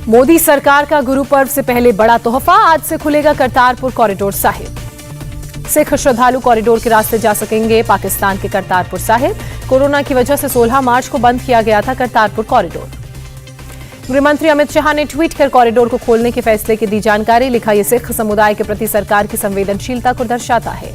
मोदी सरकार का गुरु पर्व से पहले बड़ा तोहफा, आज से खुलेगा करतारपुर कॉरिडोर साहिब। सिख श्रद्धालु कॉरिडोर के रास्ते जा सकेंगे पाकिस्तान के करतारपुर साहिब। कोरोना की वजह से 16 मार्च को बंद किया गया था करतारपुर कॉरिडोर। गृहमंत्री अमित शाह ने ट्वीट कर कॉरिडोर को खोलने के फैसले की दी जानकारी। लिखा, ये सिख समुदाय के प्रति सरकार की संवेदनशीलता को दर्शाता है।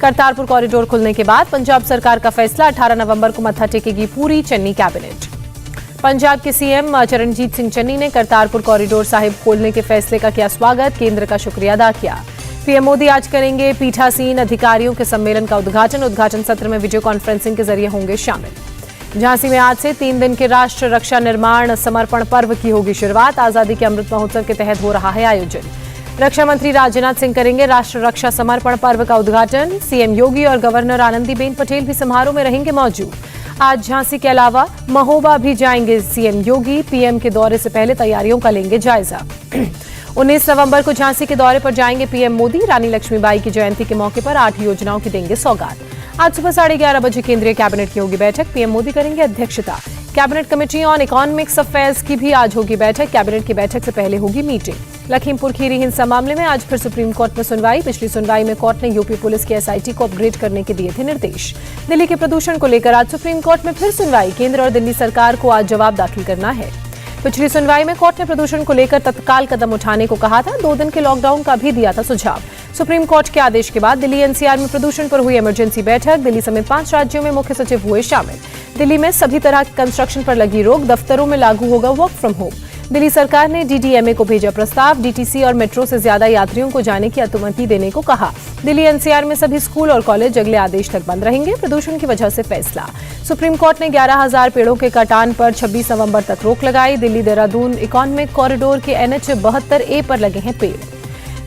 करतारपुर कॉरिडोर खुलने के बाद पंजाब सरकार का फैसला, 18 नवंबर को मत्था टेकेगी पूरी चन्नी कैबिनेट। पंजाब के सीएम चरणजीत सिंह चन्नी ने करतारपुर कॉरिडोर साहिब खोलने के फैसले का किया स्वागत, केंद्र का शुक्रिया अदा किया। पीएम मोदी आज करेंगे पीठासीन अधिकारियों के सम्मेलन का उद्घाटन सत्र में वीडियो कॉन्फ्रेंसिंग के जरिए होंगे शामिल। झांसी में आज से 3 दिन के राष्ट्र रक्षा निर्माण समर्पण पर्व की होगी शुरुआत। आजादी के अमृत महोत्सव के तहत हो रहा है आयोजन। रक्षा मंत्री राजनाथ सिंह करेंगे राष्ट्र रक्षा समर्पण पर्व का उद्घाटन। सीएम योगी और गवर्नर आनंदीबेन पटेल भी समारोह में रहेंगे मौजूद। आज झांसी के अलावा महोबा भी जाएंगे सीएम योगी। पीएम के दौरे से पहले तैयारियों का लेंगे जायजा। 19 नवंबर को झांसी के दौरे पर जाएंगे पीएम मोदी। रानी लक्ष्मीबाई की जयंती के मौके पर 8 योजनाओं की देंगे सौगात। आज सुबह 11:30 बजे केंद्रीय कैबिनेट की होगी बैठक। पीएम मोदी करेंगे अध्यक्षता। Cabinet committee on economics affairs की भी आज होगी बैठक। कैबिनेट की बैठक से पहले होगी मीटिंग। लखीमपुर खीरी हिंसा मामले में आज फिर सुप्रीम कोर्ट में सुनवाई। पिछली सुनवाई में कोर्ट ने यूपी पुलिस की एसआईटी को अपग्रेड करने के दिए थे निर्देश। दिल्ली के प्रदूषण को लेकर आज सुप्रीम कोर्ट में फिर सुनवाई। केंद्र और दिल्ली सरकार को आज जवाब दाखिल करना है। पिछली सुनवाई में कोर्ट ने प्रदूषण को लेकर तत्काल कदम उठाने को कहा था। 2 दिन के लॉकडाउन का भी दिया था सुझाव। सुप्रीम कोर्ट के आदेश के बाद दिल्ली एनसीआर में प्रदूषण पर हुई इमरजेंसी बैठक। दिल्ली समेत 5 राज्यों में मुख्य सचिव हुए शामिल। दिल्ली में सभी तरह के कंस्ट्रक्शन पर लगी रोक। दफ्तरों में लागू होगा वर्क फ्रॉम होम। दिल्ली सरकार ने डीडीएमए को भेजा प्रस्ताव। डीटीसी और मेट्रो से ज्यादा यात्रियों को जाने की अनुमति देने को कहा। दिल्ली एनसीआर में सभी स्कूल और कॉलेज अगले आदेश तक बंद रहेंगे। प्रदूषण की वजह से फैसला। सुप्रीम कोर्ट ने 11,000 पेड़ों के कटान पर 26 नवंबर तक रोक लगाई। दिल्ली देहरादून इकोनॉमिक कॉरिडोर के NH 72A पर लगे हैं पेड़।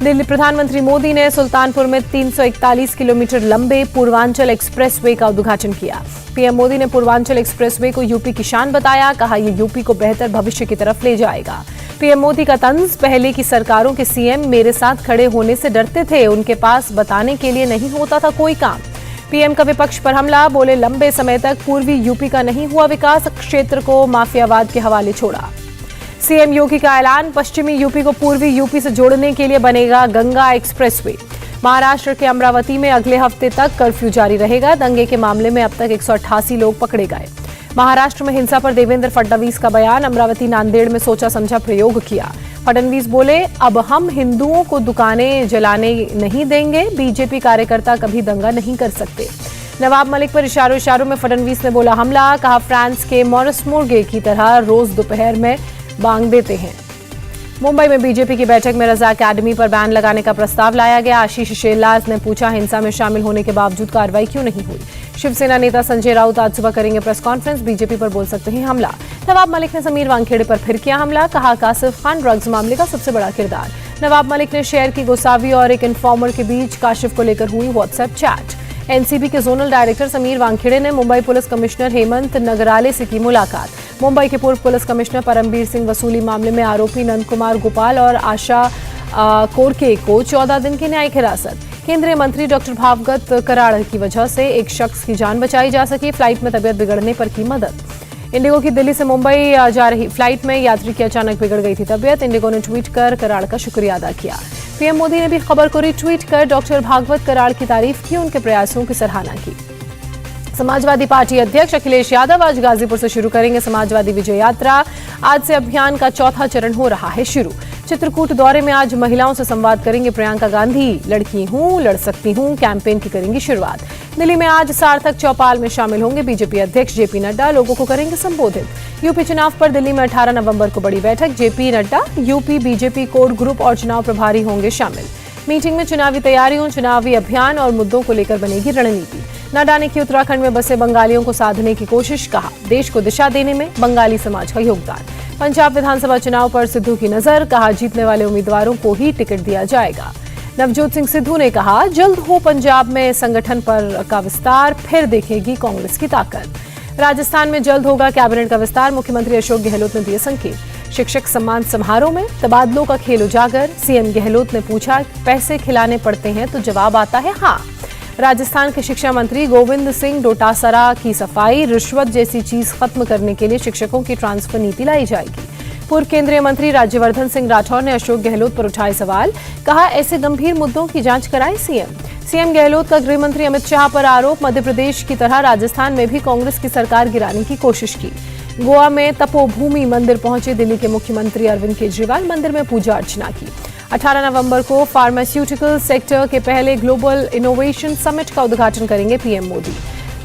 दिल्ली प्रधानमंत्री मोदी ने सुल्तानपुर में 341 किलोमीटर लंबे पूर्वांचल एक्सप्रेसवे का उद्घाटन किया। पीएम मोदी ने पूर्वांचल एक्सप्रेसवे को यूपी की शान बताया। कहा, यह यूपी को बेहतर भविष्य की तरफ ले जाएगा। पीएम मोदी का तंज, पहले की सरकारों के सीएम मेरे साथ खड़े होने से डरते थे, उनके पास बताने के लिए नहीं होता था कोई काम। पीएम का विपक्ष पर हमला, बोले लंबे समय तक पूर्वी यूपी का नहीं हुआ विकास, क्षेत्र को माफियावाद के हवाले छोड़ा। सीएम योगी का ऐलान, पश्चिमी यूपी को पूर्वी यूपी से जोड़ने के लिए बनेगा गंगा एक्सप्रेसवे। महाराष्ट्र के अमरावती में अगले हफ्ते तक कर्फ्यू जारी रहेगा। दंगे के मामले में अब तक 188 लोग पकड़े गए। महाराष्ट्र में हिंसा पर देवेंद्र फडणवीस का बयान, अमरावती नांदेड़ में सोचा समझा प्रयोग किया। फडणवीस बोले, अब हम हिंदुओं को दुकानें जलाने नहीं देंगे। बीजेपी कार्यकर्ता कभी दंगा नहीं कर सकते। नवाब मलिक पर इशारों में फडणवीस ने बोला हमला। कहा, फ्रांस के मॉरिस मुर्गे की तरह रोज दोपहर में बांग देते हैं। मुंबई में बीजेपी की बैठक में रजा अकेडमी पर बैन लगाने का प्रस्ताव लाया गया। आशीष शेरलाल ने पूछा, हिंसा में शामिल होने के बावजूद कार्रवाई क्यों नहीं हुई। शिवसेना नेता संजय राउत आज सुबह करेंगे प्रेस कॉन्फ्रेंस। बीजेपी पर बोल सकते हैं हमला। नवाब मलिक ने समीर वानखेड़े पर फिर किया हमला। कहा, कासिफ खान ड्रग्स मामले का सबसे बड़ा किरदार। नवाब मलिक ने शेयर की गोसावी और एक इन्फॉर्मर के बीच काशिफ को लेकर हुई व्हाट्सएप चैट। एनसीबी के जोनल डायरेक्टर समीर वानखेड़े ने मुंबई पुलिस कमिश्नर हेमंत नगराले से की मुलाकात। मुंबई के पूर्व पुलिस कमिश्नर परमबीर सिंह वसूली मामले में आरोपी नंद कुमार गोपाल और आशा कोरके को 14 दिन की न्यायिक हिरासत। केंद्रीय मंत्री डॉक्टर भागवत कराड़ की वजह से एक शख्स की जान बचाई जा सकी। फ्लाइट में तबियत बिगड़ने पर की मदद। इंडिगो की दिल्ली से मुंबई जा रही फ्लाइट में यात्री की अचानक बिगड़ गई थी तबियत। इंडिगो ने ट्वीट कर कराड़ का शुक्रिया अदा किया। पीएम मोदी ने भी खबर को रीट्वीट कर डॉक्टर भागवत कराड़ की तारीफ की, उनके प्रयासों की सराहना की। समाजवादी पार्टी अध्यक्ष अखिलेश यादव आज गाजीपुर से शुरू करेंगे समाजवादी विजय यात्रा। आज से अभियान का 4था चरण हो रहा है शुरू। चित्रकूट दौरे में आज महिलाओं से संवाद करेंगे प्रियंका गांधी। लड़की हूं, लड़ सकती हूं कैंपेन की करेंगी शुरुआत। दिल्ली में आज सार्थक चौपाल में शामिल होंगे बीजेपी अध्यक्ष जेपी नड्डा। लोगों को करेंगे संबोधित। यूपी चुनाव पर दिल्ली में 18 नवंबर को बड़ी बैठक। JP Nadda, UP BJP core group और चुनाव प्रभारी होंगे शामिल। मीटिंग में चुनावी तैयारियों, चुनावी अभियान और मुद्दों को लेकर बनेगी रणनीति। नड्डा ने की उत्तराखंड में बसे बंगालियों को साधने की कोशिश। कहा, देश को दिशा देने में बंगाली समाज का योगदान। पंजाब विधानसभा चुनाव पर सिद्धू की नजर। कहा, जीतने वाले उम्मीदवारों को ही टिकट दिया जाएगा। नवजोत सिंह सिद्धू ने कहा, जल्द हो पंजाब में संगठन पर का विस्तार, फिर देखेगी कांग्रेस की ताकत। राजस्थान में जल्द होगा कैबिनेट का विस्तार, मुख्यमंत्री अशोक गहलोत ने दिए संकेत। शिक्षक सम्मान समारोह में तबादलों का खेल उजागर। सीएम गहलोत ने पूछा, पैसे खिलाने पड़ते हैं तो जवाब आता है हाँ। राजस्थान के शिक्षा मंत्री गोविंद सिंह डोटासरा की सफाई। रिश्वत जैसी चीज खत्म करने के लिए शिक्षकों की ट्रांसफर नीति लाई जाएगी। पूर्व केंद्रीय मंत्री राज्यवर्धन सिंह राठौर ने अशोक गहलोत पर उठाए सवाल। कहा, ऐसे गंभीर मुद्दों की जांच कराए सीएम गहलोत का गृह मंत्री अमित शाह पर आरोप। मध्य प्रदेश की तरह राजस्थान में भी कांग्रेस की सरकार गिराने की कोशिश की। गोवा में तपोभूमि मंदिर पहुंचे दिल्ली के मुख्यमंत्री अरविंद केजरीवाल, मंदिर में पूजा अर्चना की। 18 नवंबर को फार्मास्यूटिकल सेक्टर के पहले ग्लोबल इनोवेशन समिट का उद्घाटन करेंगे पीएम मोदी।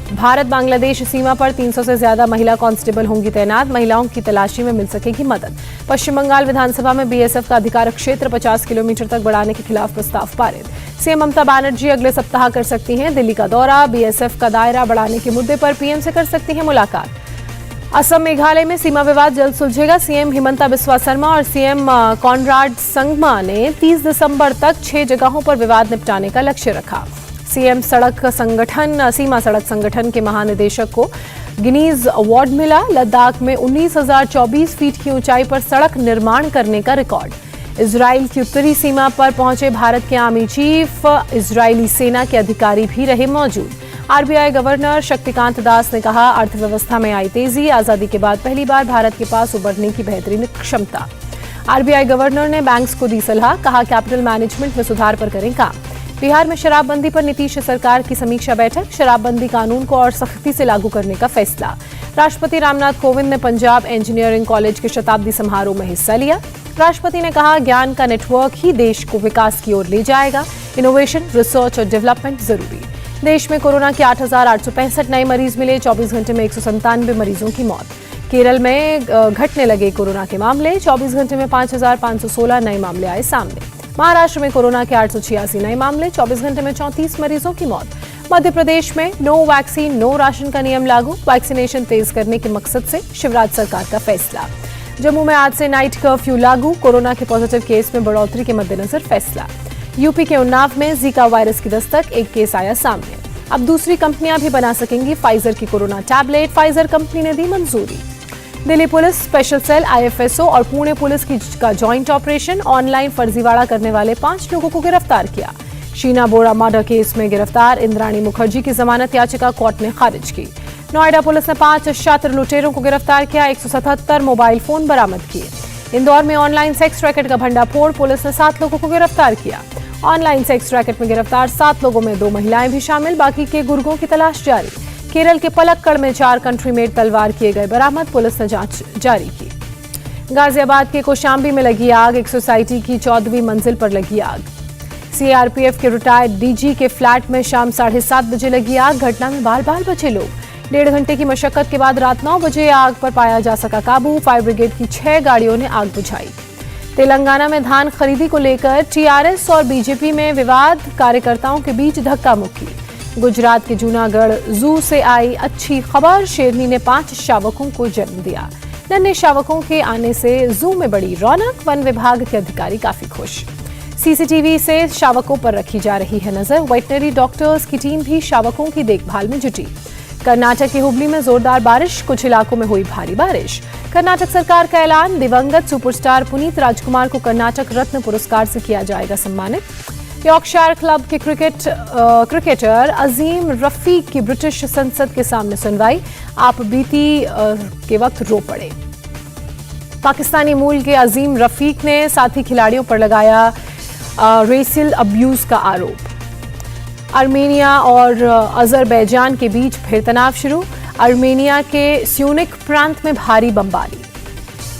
भारत बांग्लादेश सीमा पर 300 से ज्यादा महिला कांस्टेबल होंगी तैनात, महिलाओं की तलाशी में मिल सकेगी मदद। पश्चिम बंगाल विधानसभा में बीएसएफ का अधिकार क्षेत्र 50 किलोमीटर तक बढ़ाने के खिलाफ प्रस्ताव पारित। सीएम ममता बनर्जी अगले सप्ताह कर सकती हैं दिल्ली का दौरा। बीएसएफ का दायरा बढ़ाने के मुद्दे पर पीएम से कर सकती हैं मुलाकात। असम मेघालय में सीमा विवाद जल्द सुलझेगा। सीएम हिमंता बिस्वा शर्मा और सीएम कॉनराड संगमा ने 30 दिसंबर तक 6 जगहों पर विवाद निपटाने का लक्ष्य रखा। सीमा सड़क संगठन के महानिदेशक को गिनीज अवार्ड मिला। लद्दाख में 19,024 फीट की ऊंचाई पर सड़क निर्माण करने का रिकॉर्ड। इजराइल की उत्तरी सीमा पर पहुंचे भारत के आर्मी चीफ, इजरायली सेना के अधिकारी भी रहे मौजूद। आरबीआई गवर्नर शक्तिकांत दास ने कहा, अर्थव्यवस्था में आई तेजी, आजादी के बाद पहली बार भारत के पास उबरने की बेहतरीन क्षमता। आरबीआई गवर्नर ने बैंक्स को दी सलाह, कहा कैपिटल मैनेजमेंट में सुधार पर करें काम। बिहार में शराबबंदी पर नीतीश सरकार की समीक्षा बैठक, शराबबंदी कानून को और सख्ती से लागू करने का फैसला। राष्ट्रपति रामनाथ कोविंद ने पंजाब इंजीनियरिंग कॉलेज के शताब्दी समारोह में हिस्सा लिया। राष्ट्रपति ने कहा, ज्ञान का नेटवर्क ही देश को विकास की ओर ले जाएगा, इनोवेशन, रिसर्च और डेवलपमेंट जरूरी। देश में कोरोना के 8,865 नए मरीज मिले, 24 घंटे में 197 मरीजों की मौत। केरल में घटने लगे कोरोना के मामले, 24 घंटे में 5,516 नए मामले आए सामने। महाराष्ट्र में कोरोना के 886 नए मामले, 24 घंटे में 34 मरीजों की मौत। मध्य प्रदेश में नो वैक्सीन नो राशन का नियम लागू, वैक्सीनेशन तेज करने के मकसद से शिवराज सरकार का फैसला। जम्मू में आज से नाइट कर्फ्यू लागू, कोरोना के पॉजिटिव केस में बढ़ोतरी के मद्देनजर फैसला। यूपी के उन्नाव में जीका वायरस की दस्तक, एक केस आया सामने। अब दूसरी कंपनियां भी बना सकेंगी फाइजर की कोरोना टैबलेट, फाइजर कंपनी ने दी मंजूरी। Delhi police special cell, IFSO और पुणे पुलिस का जॉइंट ऑपरेशन, ऑनलाइन फर्जीवाड़ा करने वाले 5 लोगों को गिरफ्तार किया। शीना बोरा मर्डर केस में गिरफ्तार इंद्राणी मुखर्जी की जमानत याचिका कोर्ट ने खारिज की। नोएडा पुलिस ने 5 छात्र लुटेरों को गिरफ्तार किया, 177 मोबाइल फोन बरामद किए। इंदौर में ऑनलाइन सेक्स रैकेट का भंडाफोड़, पुलिस ने 7 लोगों को गिरफ्तार किया। ऑनलाइन सेक्स रैकेट में गिरफ्तार 7 लोगों में 2 महिलाएं भी शामिल, बाकी के गुर्गों की तलाश जारी। केरल के पलक्कड़ में 4 कंट्री मेड तलवार किए गए बरामद, पुलिस ने जांच जारी की। गाजियाबाद के कोशाम्बी में लगी आग, एक सोसाइटी की 14वीं मंजिल पर लगी आग। सीआरपीएफ के रिटायर्ड डीजी के फ्लैट में शाम 7:30 बजे लगी आग, घटना में बाल बचे लोग। 1.5 घंटे की मशक्कत के बाद रात 9 बजे आग पर पाया जा सका काबू, फायर ब्रिगेड की 6 गाड़ियों ने आग बुझाई। तेलंगाना में धान खरीदी को लेकर टीआरएस और बीजेपी में विवाद, कार्यकर्ताओं के बीच धक्का मुक्की। गुजरात के जूनागढ़ जू से आई अच्छी खबर, शेरनी ने 5 शावकों को जन्म दिया। नन्हे शावकों के आने से जू में बड़ी रौनक, वन विभाग के अधिकारी काफी खुश। सीसीटीवी से शावकों पर रखी जा रही है नजर, वेटनरी डॉक्टर्स की टीम भी शावकों की देखभाल में जुटी। कर्नाटक के हुबली में जोरदार बारिश, कुछ इलाकों में हुई भारी बारिश। कर्नाटक सरकार का ऐलान, दिवंगत सुपरस्टार पुनीत राजकुमार को कर्नाटक रत्न पुरस्कार से किया जाएगा सम्मानित। यॉर्कशायर क्लब के क्रिकेटर अजीम रफीक की ब्रिटिश संसद के सामने सुनवाई, आप बीती के वक्त रो पड़े। पाकिस्तानी मूल के अजीम रफीक ने साथी खिलाड़ियों पर लगाया रेसियल अब्यूज का आरोप। आर्मेनिया और अजरबैजान के बीच फिर तनाव शुरू, आर्मेनिया के स्यूनिक प्रांत में भारी बमबारी।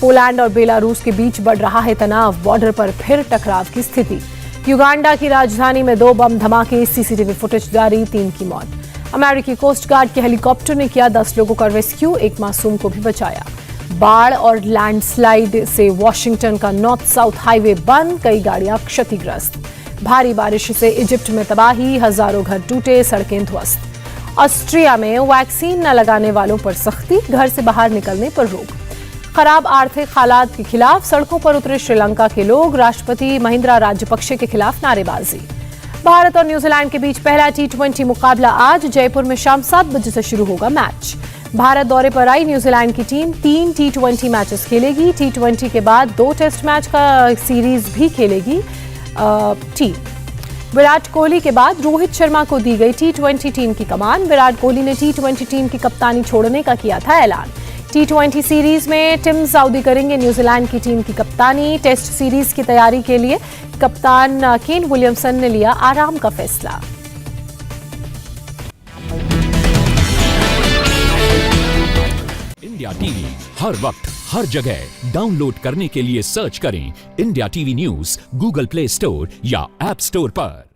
पोलैंड और बेलारूस के बीच बढ़ रहा है तनाव, बॉर्डर पर फिर टकराव की स्थिति। युगांडा की राजधानी में 2 बम धमाके, सीसीटीवी फुटेज जारी, 3 की मौत। अमेरिकी कोस्ट गार्ड के हेलीकॉप्टर ने किया 10 लोगों का रेस्क्यू, एक मासूम को भी बचाया। बाढ़ और लैंडस्लाइड से वॉशिंगटन का नॉर्थ साउथ हाईवे बंद, कई गाड़ियां क्षतिग्रस्त। भारी बारिश से इजिप्ट में तबाही, हजारों घर टूटे, सड़कें ध्वस्त। ऑस्ट्रिया में वैक्सीन न लगाने वालों पर सख्ती, घर से बाहर निकलने पर रोक। खराब आर्थिक हालात के खिलाफ सड़कों पर उतरे श्रीलंका के लोग, राष्ट्रपति महिंद्रा राजपक्षे के खिलाफ नारेबाजी। भारत और न्यूजीलैंड के बीच पहला T20 मुकाबला आज जयपुर में शाम 7 बजे से शुरू होगा मैच। भारत दौरे पर आई न्यूजीलैंड की टीम 3 T20 मैचेस खेलेगी। T20 के बाद 2 टेस्ट मैच का सीरीज भी खेलेगी टीम। विराट कोहली के बाद रोहित शर्मा को दी गई T20 टीम की कमान। विराट कोहली ने T20 टीम की कप्तानी छोड़ने का किया था ऐलान। T20 सीरीज में टिम साउदी करेंगे न्यूजीलैंड की टीम की कप्तानी। टेस्ट सीरीज की तैयारी के लिए कप्तान केन विलियमसन ने लिया आराम का फैसला। इंडिया टीवी हर वक्त हर जगह डाउनलोड करने के लिए सर्च करें India TV news Google play store या ऐप स्टोर पर।